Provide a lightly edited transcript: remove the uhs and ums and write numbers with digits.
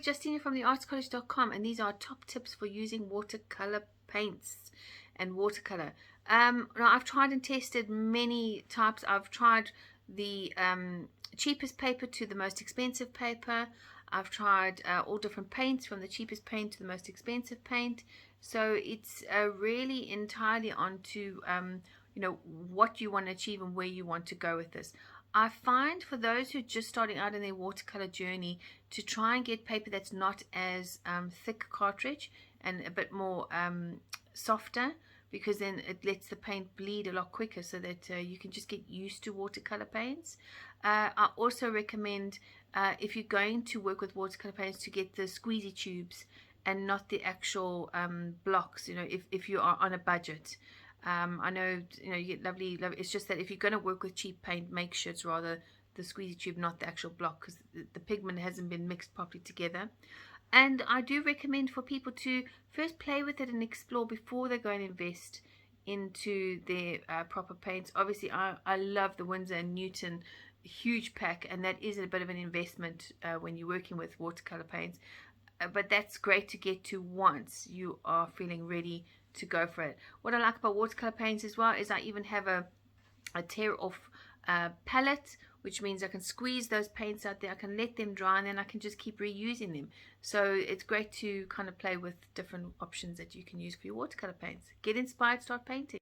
Justina from the artscollege.com, and these are top tips for using watercolor paints and watercolor. Now I've tried and tested many types. I've tried the cheapest paper to the most expensive paper. I've tried all different paints, from the cheapest paint to the most expensive paint. So it's really entirely onto you know, what you want to achieve and where you want to go with this. I find for those who are just starting out in their watercolor journey to try and get paper that's not as thick cartridge and a bit more softer, because then it lets the paint bleed a lot quicker, so that you can just get used to watercolor paints. I also recommend if you're going to work with watercolor paints to get the squeezy tubes and not the actual blocks, you know, if you are on a budget. I know, you know, you get lovely, it's just that if you're going to work with cheap paint, make sure it's rather the squeezy tube, not the actual block, because the pigment hasn't been mixed properly together. And I do recommend for people to first play with it and explore before they go and invest into their proper paints. Obviously, I love the Winsor & Newton huge pack, and that is a bit of an investment when you're working with watercolor paints. But that's great to get to once you are feeling ready to go for it. What I like about watercolor paints as well is I even have a tear off palette, which means I can squeeze those paints out there, I can let them dry, and then I can just keep reusing them. So it's great to kind of play with different options that you can use for your watercolor paints. Get inspired, start painting.